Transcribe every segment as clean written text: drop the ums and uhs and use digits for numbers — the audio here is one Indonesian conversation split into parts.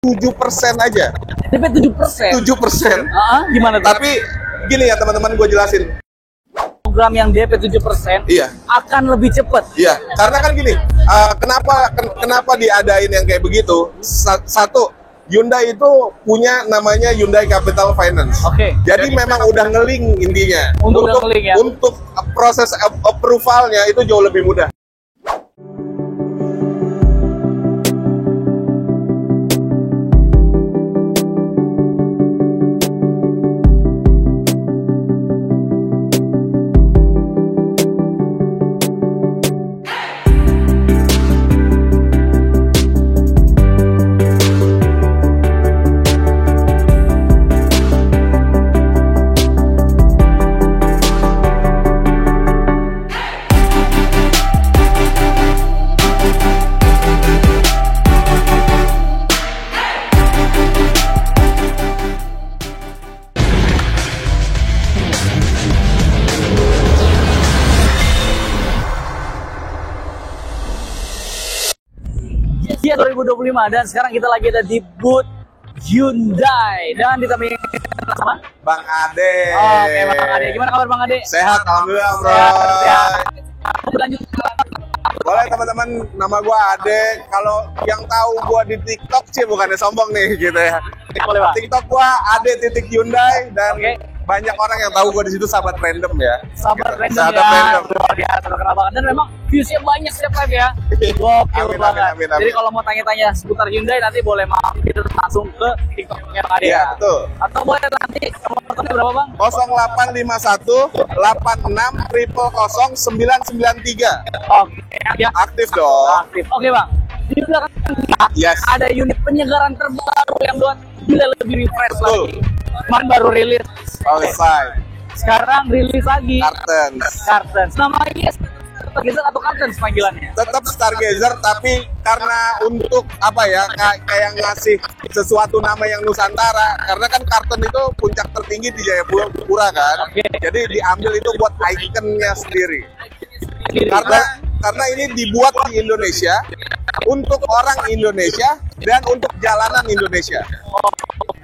7% aja. DP 7%? 7%. Gimana tuh? Tapi gini ya teman-teman, gue jelasin. Program yang DP 7% Iya. akan lebih cepat. Iya, karena kan gini, kenapa diadain yang kayak begitu? Satu, Hyundai itu punya namanya Hyundai Capital Finance. Oke. Jadi memang udah ngeling intinya. Ngeling ya? Untuk proses approvalnya itu jauh lebih mudah. Iya 2025 dan sekarang kita lagi ada di booth Hyundai dan ditemani sama Bang Ade. Oke, Bang Ade. Gimana kabar Bang Ade? Sehat, alhamdulillah, Bro. Lanjut. Boleh teman-teman, nama gua Ade. Kalau yang tahu gua di TikTok sih bukannya sombong nih gitu ya. Boleh, Pak. TikTok gua Ade.Hyundai dan Oke. banyak orang yang tahu gua di situ sahabat random ya. Sahabat Gitu. random Sahabat ya. random. Luar biasa, terkenal banget. Dan memang viewsnya banyak setiap live ya. Gokil Amin, banget. amin. Jadi kalau mau tanya-tanya seputar Hyundai nanti boleh mampir langsung ke TikToknya Bang Ade. Iya, ya. betul. Atau boleh nanti nomornya berapa Bang? 0851 86 000 993. Oke, ya. Aktif dong. Aktif. Oke Bang, di belakang kita Yes. ada unit penyegaran terbaru yang buat Hyundai lebih refresh Betul. lagi. Kemarin baru rilis, Outside. sekarang rilis lagi Cartons. Cartons. Namanya Stargazer atau Cartons panggilannya? Tetap Stargazer, tapi karena untuk apa ya, kayak ngasih sesuatu nama yang Nusantara, karena kan Carton itu puncak tertinggi di Jayapura kan. Oke. Jadi diambil itu buat ikonnya sendiri. Jadi, Karena ini dibuat di Indonesia untuk orang Indonesia dan untuk jalanan Indonesia.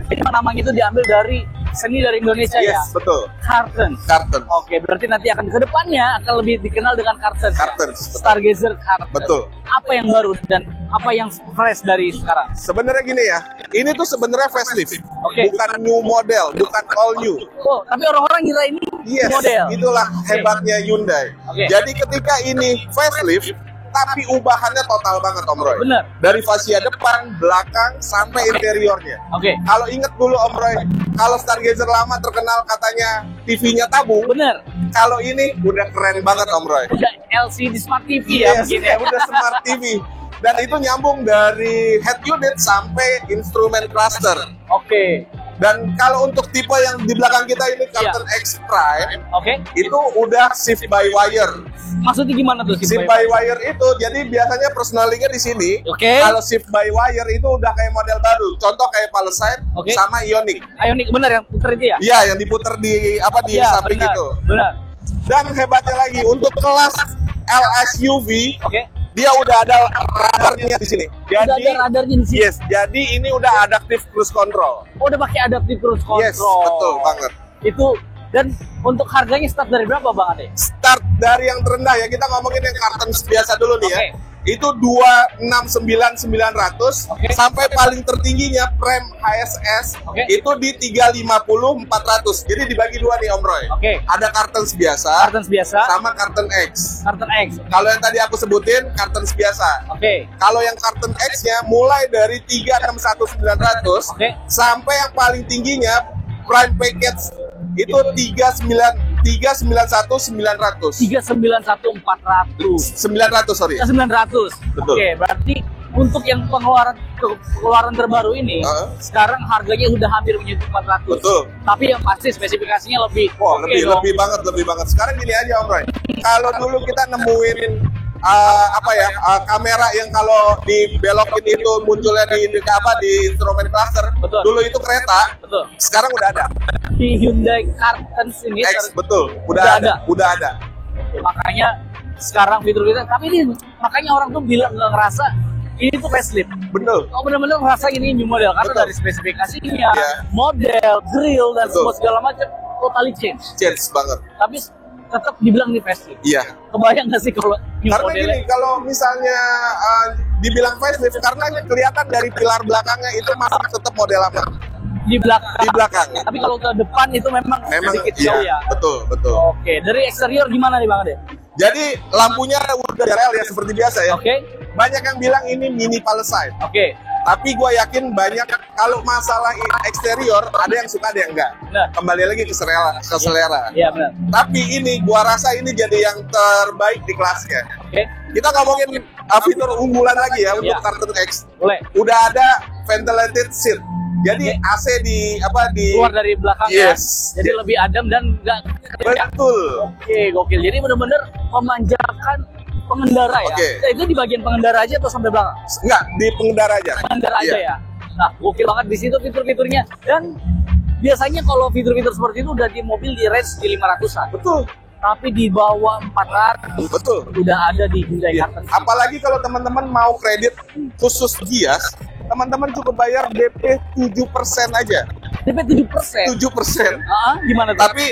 Jadi namanya itu diambil dari seni dari Indonesia ya? Yes, betul. Cartons. Carton. Oke, berarti nanti akan ke depannya akan lebih dikenal dengan Cartons. Cartons, betul. Stargazer Cartons. Betul. Apa yang baru dan apa yang fresh dari sekarang? Sebenarnya gini ya, ini tuh sebenarnya facelift, Oke. bukan new model, bukan all new. Oh, tapi orang-orang kira ini Yes, model. itulah Oke. hebatnya Hyundai. Oke. Jadi ketika ini facelift, tapi ubahannya total banget Om Roy. Bener. Dari fascia depan, belakang, sampai interiornya. Oke. Kalau inget dulu Om Roy, kalau Stargazer lama terkenal katanya TV-nya tabung. Bener. Kalau ini udah keren banget Om Roy. Udah LCD Smart TV ya Yes, mungkin ya. udah smart TV. Dan itu nyambung dari head unit sampai instrumen cluster. Oke. Dan kalau untuk tipe yang di belakang kita ini Carton X Prime, Oke. itu udah shift by wire. Maksudnya gimana tuh Shift by wire itu jadi biasanya personalingnya di sini. Oke. Kalau shift by wire itu udah kayak model baru. Contoh kayak Palisade Oke. sama Ioniq. Ioniq bener yang puter itu ya? Iya, yang diputer di Iya, samping benar. itu. Benar. Dan hebatnya lagi untuk kelas LSUV, Oke. dia udah ada radarnya di sini. Udah ada radarnya di sini. Yes, jadi ini udah adaptive cruise control. Oh, udah pakai adaptive cruise control. Yes, betul banget. Itu dan untuk harganya start dari berapa Bang Ade? Start dari yang terendah ya, kita ngomongin yang Carton biasa dulu nih ya. Oke. Itu 269.900 Oke. sampai paling tertingginya Prem HSS Oke. itu di 350.400. Jadi dibagi dua nih Om Roy. Oke. Ada Cartons biasa Cartons biasa, sama Carton X. Carton X. Kalau yang tadi aku sebutin Cartons biasa. Oke. Kalau yang Carton X-nya mulai dari 361.900 Oke. sampai yang paling tingginya Prime Package itu 391.900. 391.400. 900 sorry. 900. Betul. Oke, berarti untuk yang pengeluaran terbaru ini sekarang harganya udah hampir menyentuh 400. Betul. Tapi yang pasti spesifikasinya lebih. Wah, oke lebih dong. lebih banget. Sekarang gini aja Om Roy. Kalau dulu kita nemuin kamera yang kalau dibelokin itu munculnya di instrumen cluster. Betul. Dulu itu kereta. Betul. Sekarang udah ada. Di Hyundai Cartons ini X betul. Udah ada. makanya sekarang fitur-fitur tapi ini makanya orang tuh bilang nggak ngerasa ini tuh facelift. Betul. Oh benar-benar merasa ini new model karena Betul. dari spesifikasinya, Iya. model, grill dan Betul. semua segala macam totally change. Change banget. Tapi tetap dibilang nih facelift. Iya. Kebayang nggak sih kalau new Karena modelnya? gini, kalau misalnya dibilang facelift, karena kelihatan dari pilar belakangnya itu masih tetap model lama Di belakang. di belakang. Tapi kalau ke depan itu memang sedikit iya, jauh ya. betul, betul. Oke, dari eksterior gimana nih Bang Ade? Jadi lampunya udah rel ya seperti biasa ya. Oke, Banyak yang bilang ini mini Palisade. oke. Tapi gue yakin banyak kalau masalah eksterior ada yang suka ada yang enggak. Nah. Kembali lagi ke selera. Iya benar. Tapi ini gua rasa ini jadi yang terbaik di kelasnya. Oke, Kita ngomongin fitur unggulan lagi ya untuk Iya. Cartoon X. boleh. Udah ada ventilated seat. Jadi Oke. AC di Keluar dari belakang Yes. ya. Jadi lebih adem dan nggak. Betul. Oke, gokil. Jadi benar-benar memanjakan pengendara ya. Oke. Nah, itu di bagian pengendara aja atau sampai belakang? Enggak, di pengendara aja. Pengendara aja Iya. ya. Nah, gokil banget di situ fitur-fiturnya. Dan biasanya kalau fitur-fitur seperti itu udah di mobil di range di 500-an. Betul. Tapi di bawah 400 Betul. udah ada di Hyundai Iya. Carton. Apalagi kalau teman-teman mau kredit khusus Gias, teman-teman cukup bayar DP 7% aja. DP 7%. 7%. Gimana tuh? Tapi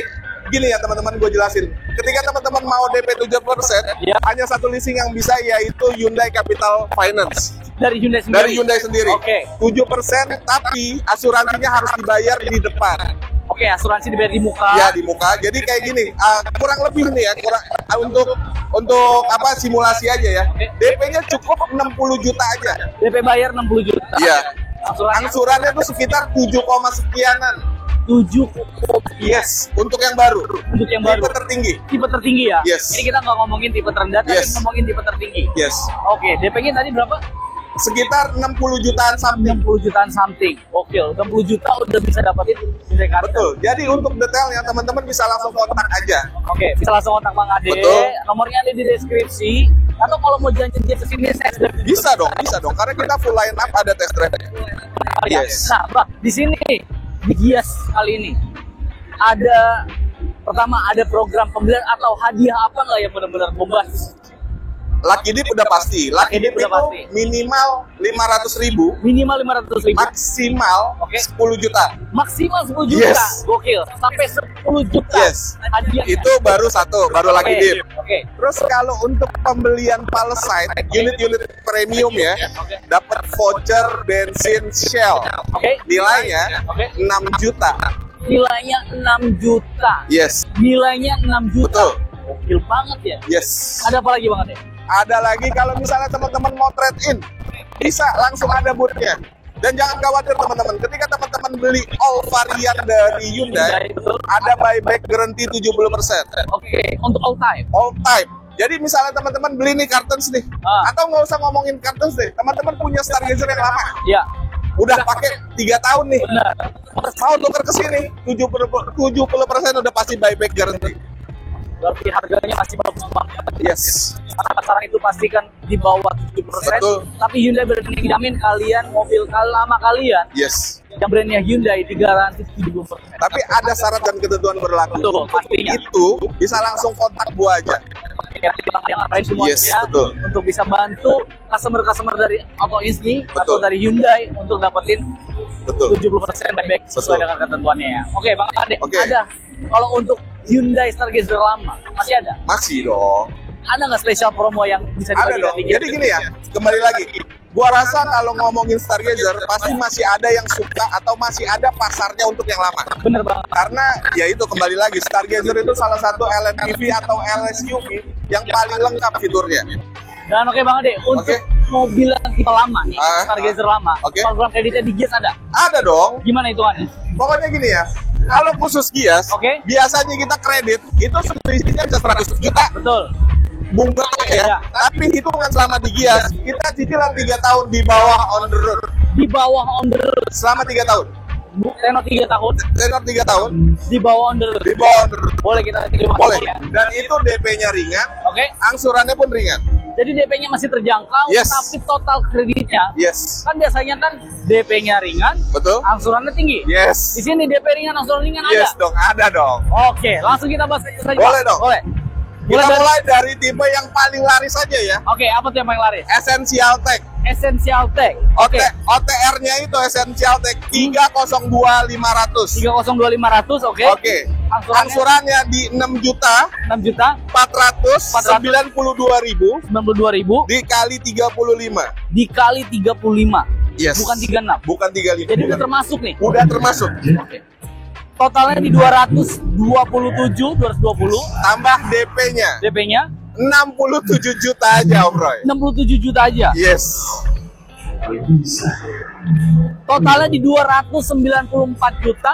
gini ya teman-teman, gue jelasin. Ketika teman-teman mau DP 7%, Ya. hanya satu leasing yang bisa, yaitu Hyundai Capital Finance. Dari Hyundai sendiri. Dari Hyundai sendiri. Oke. 7%, tapi asuransinya harus dibayar di depan. Oke, asuransi dibayar di muka. Ya, di muka. Jadi kayak gini, kurang lebih nih ya, untuk apa simulasi aja ya. Oke. DP-nya cukup 60 juta aja. DP bayar 60 juta. Iya. Asuransi Angsurannya tuh sekitar 7, sekianan. 7 Yes, untuk yang baru. untuk yang baru. Tipe tertinggi. Tipe tertinggi ya? Yes. Ini kita nggak ngomongin tipe terendah, tapi Yes. ngomongin tipe tertinggi. Yes. Oke, DP-nya tadi berapa? Sekitar 60 jutaan something. 60 jutaan something. Oke, 60 juta udah bisa dapetin Hyundai Carton. Betul. Jadi untuk detailnya teman-teman bisa langsung kontak aja. Oke, bisa langsung kontak Bang Ade. Betul. Nomornya ada di deskripsi. Atau kalau mau janjian ke sini saya sudah Bisa dong. Karena kita full line up, ada test drive. ya. Yes. Nah, Bang, di sini di Gias kali ini ada pertama ada program pembelian atau hadiah apa nggak yang benar-benar bombastis? Lucky Dip udah pasti. Lucky Dip udah itu pasti. minimal 500.000, Minimal 500.000. maksimal Oke. 10 juta. Maksimal 10 juta. Yes. Gokil. Sampai 10 juta. Yes. Hadiah. Itu baru Lucky Oke. Dip. Oke. Terus kalau untuk pembelian Palisade, unit-unit premium ya, Oke. dapat voucher bensin Shell. Oke. Nilainya Oke. 6 juta. Nilainya 6 juta. Yes. Nilainya 6 juta. Betul. Gokil banget ya. Yes. Ada apa lagi Bang Ade? Ada lagi kalau misalnya teman-teman mau trade in, bisa langsung ada boothnya. Dan jangan khawatir teman-teman, ketika teman-teman beli all varian dari Hyundai, Betul. ada buyback guarantee 70%. Oke, untuk all time. All time. Jadi misalnya teman-teman beli nih Cartons nih, atau nggak usah ngomongin Cartons deh, teman-teman punya Stargazer yang lama, Ya, udah pakai 3 tahun nih, benar. mau tuker ke sini, 70% udah pasti buyback guarantee. Berarti harganya masih bagus banget. Yes. Karena pasaran itu pastikan di bawah 7%. Betul. Tapi Hyundai berani jamin kalian mobil lama kalian Yes. yang brandnya Hyundai digaransi 70%. Tapi ada syarat dan ketentuan berlaku. Betul, pastinya. Itu bisa langsung kontak gua aja. Yang lain semuanya Yes, betul. untuk bisa bantu customer dari Auto Insni atau Betul. dari Hyundai untuk dapetin Betul. 70% buyback sesuai Betul. dengan ketentuannya ya. Oke, Bang Ade, Oke. ada. Kalau untuk Hyundai Stargazer lama masih ada? Masih dong. Ada nggak spesial promo yang bisa Ada dibagikan dong. di Jadi gini ya, kembali lagi. Gua rasa kalau ngomongin Stargazer pasti masih ada yang suka atau masih ada pasarnya untuk yang lama. Bener banget. Karena ya itu kembali lagi, Stargazer itu salah satu LMPV atau LSUV yang paling lengkap fiturnya. Dan oke Bang Ade, untuk Oke. mobil yang tipe lama nih, Stargazer lama, Oke. program kreditnya di Gias ada? Ada dong. Gimana hitungannya? Pokoknya gini ya, kalau khusus Gias, Oke. biasanya kita kredit itu selisihnya bisa 100 juta Betul. bunga Iya. ya. Tapi hitungan selama di Gias, kita cicilan 3 tahun di bawah on the road. Di bawah on the road. Selama 3 tahun. Tenor 3 tahun, Tenor 3 tahun, di bawah on the road. di bawah on the road. Boleh kita terima Boleh. ya. Dan itu DP-nya ringan, Oke. angsurannya pun ringan. Jadi DP-nya masih terjangkau, Yes. tapi total kreditnya Yes. kan biasanya kan DP-nya ringan, Betul? angsurannya tinggi. Yes. Di sini DP ringan, angsuran ringan Yes ada. dong, ada dong. Oke, langsung kita bahas saja. Boleh dong. Boleh. Kita Mulai dari- mulai dari tipe yang paling laris saja ya. Oke, apa tuh yang paling laris? Essential Tech. Essential Tech. OTR-nya itu Essential Tech 302500. 302500, oke. Oke. Angsurannya di 6 juta 6 juta 492.000 92.000 dikali 35. dikali 35. Yes. Bukan 36. Bukan 35. Jadi udah termasuk nih. Udah termasuk. Oke. Totalnya di 220 Tambah DP-nya DP-nya 67 juta aja, Om Roy. 67 juta aja. Yes. Totalnya di 294 juta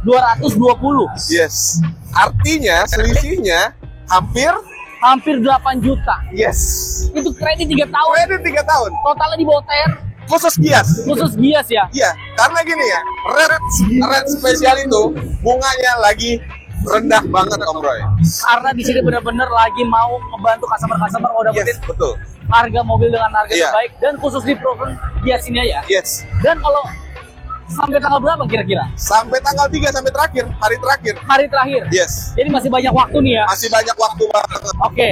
220. Yes. Artinya selisihnya hampir 8 juta. yes. Itu kredit 3 tahun. Kredit 3 tahun. Totalnya di bawah TR Khusus Gias. khusus Gias ya. Iya, karena gini ya, red spesial itu bunganya lagi rendah banget, Om Roy. Karena di sini benar-benar lagi mau membantu customer mau dapetin Yes, betul. harga mobil dengan harga Iya. terbaik dan khusus di program Gias ini ya. Yes. Dan kalau sampai tanggal berapa kira-kira? Sampai tanggal 3 sampai terakhir, hari terakhir. Hari terakhir. Yes. Jadi masih banyak waktu nih ya. Masih banyak waktu banget. Oke.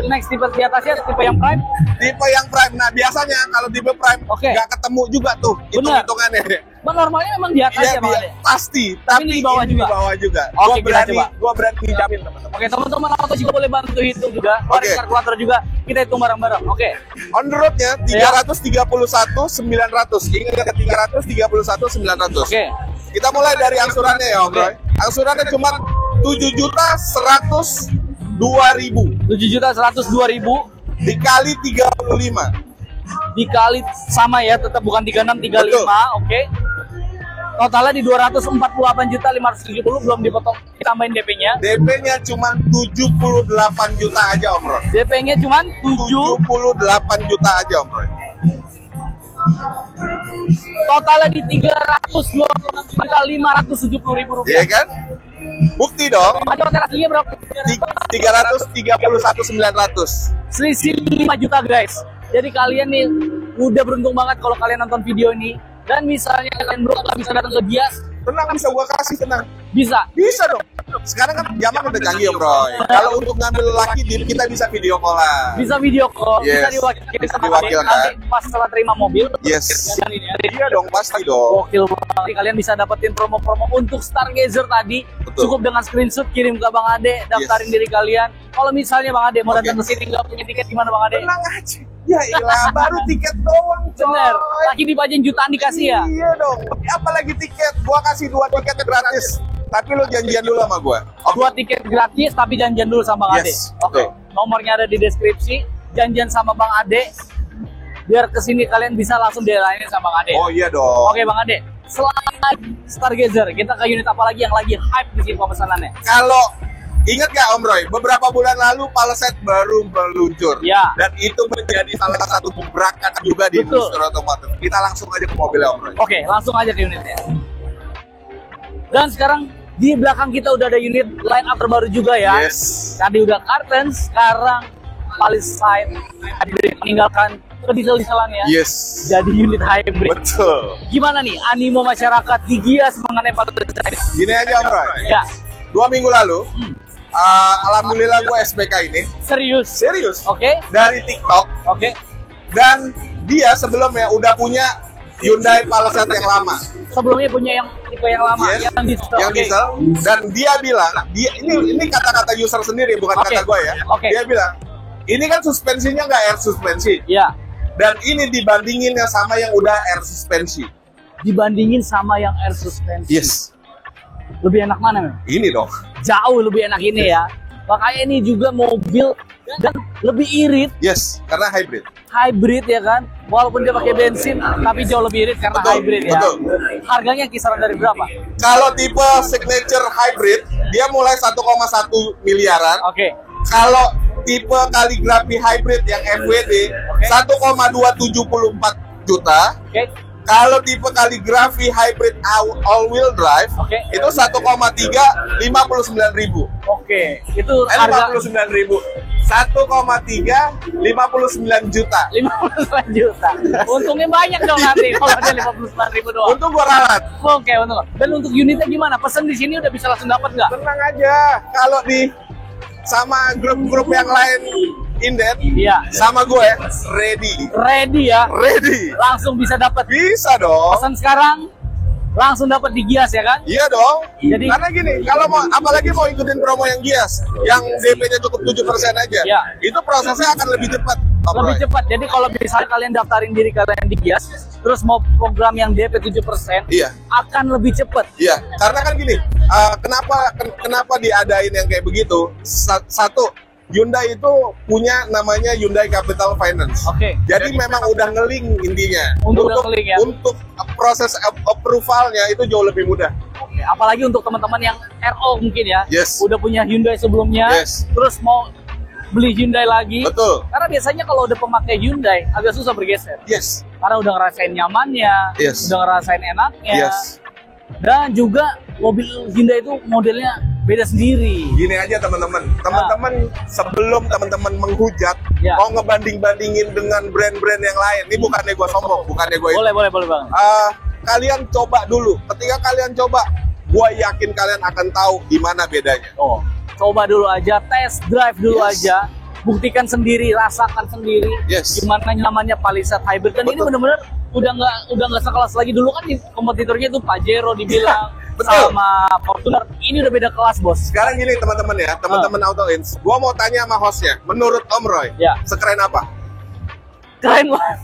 Next tipe di atasnya tipe yang prime. Tipe yang prime. Nah, biasanya kalau tipe prime Oke. nggak ketemu juga tuh Benar. hitung-hitungannya. Normalnya memang di atas Iya, ya, Bang Ade? pasti. Tapi ini di bawah ini juga? Di bawah juga. Oke, kita coba. Gua berani jamin, teman-teman. Oke, teman-teman auto juga boleh bantu hitung juga. Oke. Keluarin kalkulator juga. Kita hitung bareng-bareng. Oke. On the road-nya Iya. 331.900. Ingat 331.900. Oke. Kita mulai dari angsurannya ya, Om Oke. Roy. Angsurannya cuma 7.102.000 7.102.000 dikali 35. dikali sama ya, tetap bukan 36 35. Betul. Oke. Totalnya di 248.570 belum dipotong ditambahin DP-nya. DP-nya cuma 78 juta aja, Om Roy. DP-nya cuma 78 juta aja, Om Roy. totalnya di 326.570.000 Iya rupiah. kan? Bukti dong. Ada operasinya berapa? 331.900. Selisih 5 juta guys. Jadi kalian nih udah beruntung banget kalau kalian nonton video ini. Dan misalnya kalian berdua nggak bisa datang ke Gias, Tenang, bisa gua kasih, tenang. bisa. Bisa dong. Sekarang kan zaman udah canggih, Om Roy. Kalau untuk ngambil laki deal, kita bisa video callan. Bisa video call, bisa Yes. diwakili Bisa sama diwakilkan. nanti pas setelah terima mobil. Yes. Dan ini ada Iya dong, pasti dong. gokil banget. Kalian bisa dapetin promo-promo untuk Stargazer tadi. Betul. Cukup dengan screenshot kirim ke Bang Ade, daftarin diri kalian. Kalau misalnya Bang Ade mau Oke. datang ke sini nggak punya tiket, gimana Bang Ade? Tenang aja. Ya ilah, baru tiket doang, coy. Bener, lagi dibajain jutaan dikasih ya. Iya dong. Apalagi tiket, gua kasih 2 tiket gratis. Tapi lo janjian dulu sama gua. Dua tiket gratis tapi janjian dulu sama Bang Yes, Ade. Oke. betul. Nomornya ada di deskripsi. Janjian sama Bang Ade. Biar kesini kalian bisa langsung dilayani sama Bang Ade. Oh iya dong. Oke Bang Ade. Selain Stargazer, kita ke unit apa lagi yang lagi hype di sini pemesanannya? Kalau ingat gak Om Roy, beberapa bulan lalu Palisade baru meluncur. Ya. Dan itu menjadi salah satu gebrakan juga di Betul. industri otomotif. Kita langsung aja ke mobilnya, Om Roy. Oke, langsung aja ke unitnya. Dan sekarang di belakang kita udah ada unit line up terbaru juga ya. Yes. Tadi udah Carten, sekarang Palisade meninggalkan ke diesel-dieselan ya. Yes. Jadi unit hybrid. Betul. Gimana nih animo masyarakat di Gias mengenai Palisade? Gini aja Om Roy. Ya, 2 minggu lalu, alhamdulillah gue SPK ini. serius. Serius. Oke, Dari TikTok. oke. Dan dia sebelumnya udah punya Hyundai Palisade yang lama. Sebelumnya punya yang tipe yang lama, Yes. yang diesel. Yang Oke. diesel. Dan dia bilang, ini kata-kata user sendiri, bukan Oke. kata gue ya. Oke. Dia bilang, ini kan suspensinya nggak air suspensi. Ya, Dan ini dibandinginnya sama yang udah air suspensi. dibandingin sama yang air suspensi. Yes. Lebih enak mana, Mem? Ini dong. Jauh lebih enak ini ya. Makanya ini juga mobil dan lebih irit, Yes, karena hybrid. hybrid ya kan. Walaupun dia pakai bensin, tapi jauh lebih irit karena Betul, hybrid ya. betul. Harganya kisaran dari berapa? Kalau tipe signature hybrid, dia mulai 1,1 miliaran. Oke, Kalau tipe kaligrafi hybrid yang FWD, 1,274 juta. oke. Kalau tipe kaligrafi hybrid all-wheel drive, Oke. itu 1,359.000. Oke, itu harga 59.000. 1,359 juta. 59 juta. Untungnya banyak dong nanti kalau ada 59.000 doang. Untuk gua ralat. Oke, untung. Dan untuk unitnya gimana? Pesen di sini udah bisa langsung dapat nggak? Tenang aja. Kalau di sama grup-grup yang lain inden, Iya. sama gue ready. Ready ya. Ready. Langsung bisa dapat. Bisa dong. Pesan sekarang langsung dapat di Gias ya kan? Iya dong. Jadi- Karena gini, kalau mau apalagi mau ikutin promo yang Gias, yang DP-nya cukup 7% aja, Iya. itu prosesnya akan lebih cepat. Om Lebih Roy. cepat. Jadi kalau misalnya kalian daftarin diri kalian di Gias, terus mau program yang DP 7%, Iya. akan lebih cepat. Iya, karena kan gini, kenapa diadain yang kayak begitu? Satu, Hyundai itu punya namanya Hyundai Capital Finance. Oke. Jadi memang udah ngeling intinya. Udah ngeling ya? Untuk proses approvalnya itu jauh lebih mudah. Oke, apalagi untuk teman-teman yang RO mungkin ya, Yes. udah punya Hyundai sebelumnya, Yes. terus mau beli Hyundai lagi. Betul. Karena biasanya kalau udah pemakai Hyundai agak susah bergeser. Yes. Karena udah ngerasain nyamannya, Yes. udah ngerasain enaknya, Yes. dan juga mobil Hyundai itu modelnya beda sendiri. Gini aja teman-teman, sebelum teman-teman menghujat, Ya. mau ngebanding-bandingin dengan brand-brand yang lain. Ini bukannya gue sombong, bukannya gue Boleh bang. kalian coba dulu. Ketika kalian coba, gue yakin kalian akan tahu di mana bedanya. Oh, coba dulu aja, test drive dulu Yes. aja, buktikan sendiri, rasakan sendiri, Yes. gimana nyamannya Palisade Hybrid. Dan ini Betul. bener-bener udah nggak sekelas lagi. Dulu kan di kompetitornya itu Pajero dibilang Betul. sama Fortuner. Ini udah beda kelas bos. Sekarang gini teman-teman ya, teman-teman Auto Ins, gue mau tanya sama hostnya, menurut Om Roy, Ya. sekeren apa? Keren banget.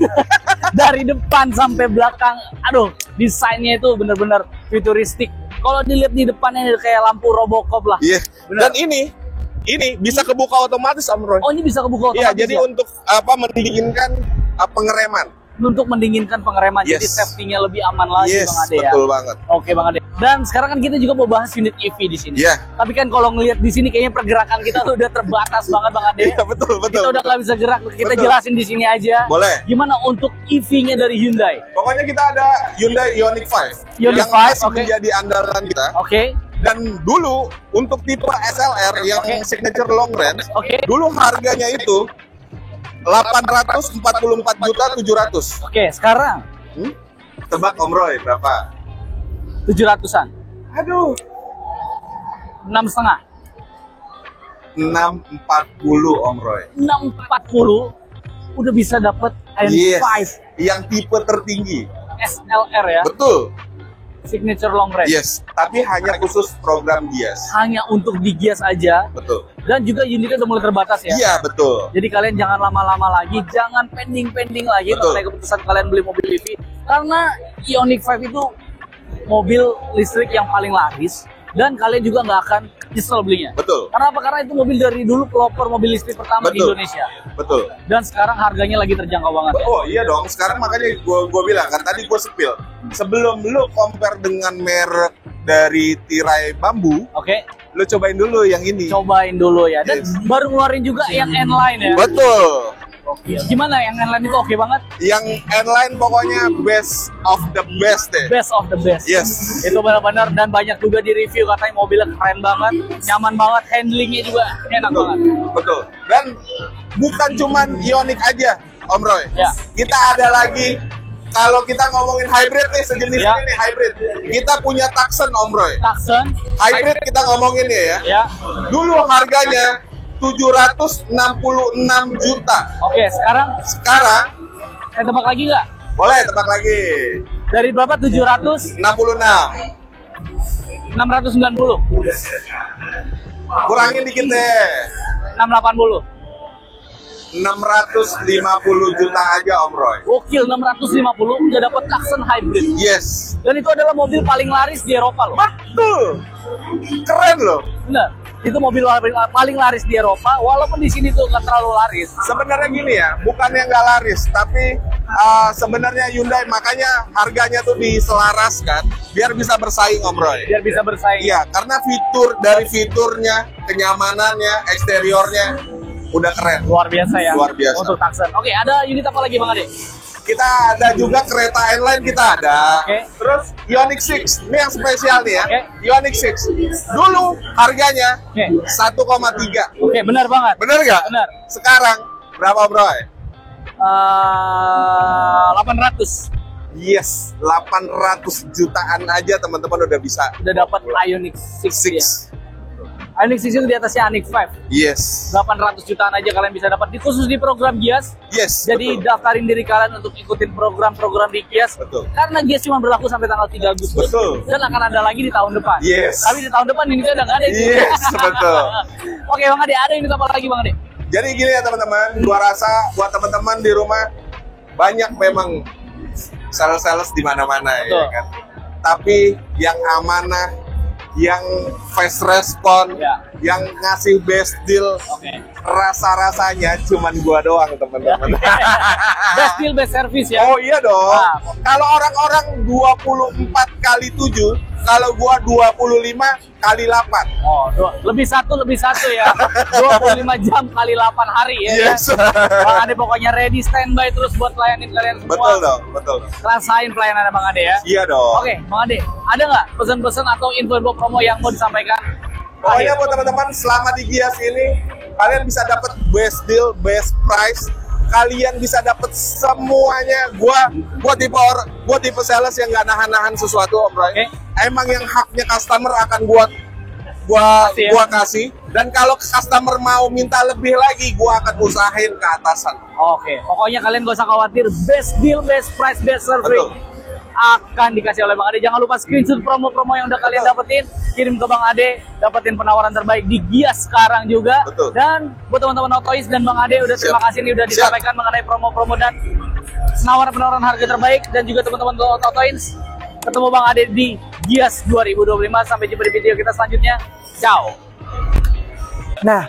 Dari depan sampai belakang, aduh, desainnya itu bener-bener futuristik. Kalau dilihat di depannya kayak lampu Robocop lah. Iya. Benar. Dan ini bisa kebuka otomatis Om Roy. Oh, ini bisa kebuka Iya, otomatis jadi ya? untuk mendinginkan pengereman. Untuk mendinginkan pengereman, jadi Yes. safety-nya lebih aman lagi Yes, Bang Ade ya. betul banget. Oke Bang Ade. Dan sekarang kan kita juga mau bahas unit EV di sini. Iya. Tapi kan kalau ngelihat di sini kayaknya pergerakan kita udah terbatas banget Bang Ade. Iya, betul. Kita udah nggak bisa gerak. Kita Betul. jelasin di sini aja. Boleh. Gimana untuk EV-nya dari Hyundai? Pokoknya kita ada Hyundai Ioniq 5 Ioniq yang 5, masih oke. menjadi andalan kita. Oke. Dan dulu untuk tipe SLR yang Oke. signature long range, Oke. dulu harganya itu 844.700.000. Oke, sekarang Tebak Om Roy berapa? 700-an. Aduh, 6,5. 640 Om Roy. 640 udah bisa dapat Yes. Ioniq Yang tipe tertinggi. 5 SLR ya. Betul. Signature long range. Yes, tapi hanya khusus program Gias. Hanya untuk di Gias aja. Betul. Dan juga unitnya udah mulai terbatas ya. Iya, betul. Jadi kalian jangan lama-lama lagi, jangan pending lagi Betul. mengenai keputusan kalian beli mobil EV. Karena Ioniq 5 itu mobil listrik yang paling laris dan kalian juga nggak akan nyesel belinya. Betul. Karena apa? Karena itu mobil dari dulu pelopor mobil listrik pertama di Betul. Indonesia. Betul. Dan sekarang harganya lagi terjangkau banget ya. Oh iya dong, sekarang makanya gue bilang kan tadi gue spill. Sebelum lu compare dengan merek dari tirai bambu, Oke, lu cobain dulu yang ini. cobain dulu ya. Dan Yes. baru ngeluarin juga yang N-Line ya. Betul. Oke. Gimana yang N-Line itu oke banget? Yang N-Line pokoknya best of the best deh. Best of the best. Yes. Itu benar-benar, dan banyak juga di review katanya mobilnya keren banget, nyaman banget, handlingnya juga enak Betul. banget. Betul. Dan bukan cuman Ioniq aja, Om Roy. Ya. Kita ada lagi, kalau kita ngomongin hybrid nih, sejenis Ya. ini nih hybrid. Kita punya Tucson, Om Roy. Tucson, Hybrid kita ngomongin ya. ya. Dulu harganya 766 juta. Oke, sekarang Sekarang saya tebak lagi nggak? boleh tebak lagi. Dari berapa? 700, 66. 690, Kurangin dikit deh. 680. 650 juta aja Om Roy. Gokil, 650 udah dapat Tucson hybrid. Yes. Dan itu adalah mobil paling laris di Eropa loh. Betul. Keren loh. Bener. Itu mobil paling laris di Eropa, walaupun di sini tuh nggak terlalu laris. Sebenarnya gini ya, bukannya nggak laris, tapi sebenarnya Hyundai makanya harganya tuh diselaraskan biar bisa bersaing Om Roy. Biar bisa bersaing. Iya, karena dari fiturnya, kenyamanannya, eksteriornya udah keren. Luar biasa ya. Luar biasa. Untuk Tucson. Oke, ada unit apa lagi Bang Ade? Kita ada juga kereta N-Line kita ada. Oke. Terus Ioniq 6, ini yang spesial nih ya. Oke. Ioniq 6. Dulu harganya Oke. 1,3. Oke, benar banget. Bener nggak? Benar. Sekarang berapa bro? 800. Yes, 800 jutaan aja teman-teman udah bisa. Udah dapat Ioniq 6 ya. 6. Ioniq 6 itu di atasnya Ioniq 5. Yes. 800 jutaan aja kalian bisa dapat khusus di program Gias. Yes. Jadi betul. daftarin diri kalian untuk ikutin program-program di Gias. Betul. Karena Gias cuma berlaku sampai tanggal 3 Agustus. Betul. Dan akan ada lagi di tahun depan. Yes. Tapi di tahun depan ini udah nggak ada. Yes, betul. Oke Bang Ade, ada ini apa lagi Bang Ade? Jadi gini ya teman-teman, gua rasa buat teman-teman di rumah banyak memang sales-sales di mana-mana Betul. ya kan. Tapi yang amanah, yang fast respon, Ya. yang ngasih best deal, Oke. rasa-rasanya cuman gua doang teman-teman. Best deal, best service ya. Oh iya dong. Nah. Kalau orang-orang 24 kali 7, kalau gua 25 kali 8. Oh, lebih satu ya. 25 jam kali 8 hari ya. Yes. Bang Ade pokoknya ready standby terus buat layanin kalian semua. Betul dong, betul. Rasain pelayanan Bang Ade ya. Iya dong. Oke, Bang Ade, ada nggak pesan-pesan atau info-info promo yang mau disampaikan? Pokoknya Akhir. buat teman-teman selama di Gias ini kalian bisa dapat best deal, best price. Kalian bisa dapat semuanya. Gua tipe sales yang nggak nahan-nahan sesuatu, Om Roy. Oke. Emang yang haknya customer akan gua Kasih ya? gua kasih. Dan kalau customer mau minta lebih lagi, gua akan usahain ke atasan. Oke, pokoknya kalian gak usah khawatir. Best deal, best price, best service Betul. akan dikasih oleh Bang Ade. Jangan lupa screenshot promo-promo yang udah kalian dapetin, kirim ke Bang Ade, dapetin penawaran terbaik di Gias sekarang juga. Betul. Dan buat teman-teman Otois dan Bang Ade udah terima Siap. kasih nih udah Siap. disampaikan mengenai promo-promo dan penawaran-penawaran harga terbaik. Dan juga teman-teman Otois, ketemu Bang Ade di Gias 2025. Sampai jumpa di video kita selanjutnya. Ciao. Nah,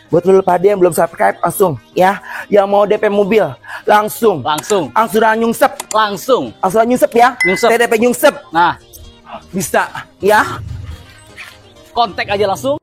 buat lu pada yang belum subscribe langsung ya, yang mau DP mobil langsung angsuran nyungsep Langsung. ya, Nyungsep. TDP nyungsep Nah, bisa ya. kontak aja langsung.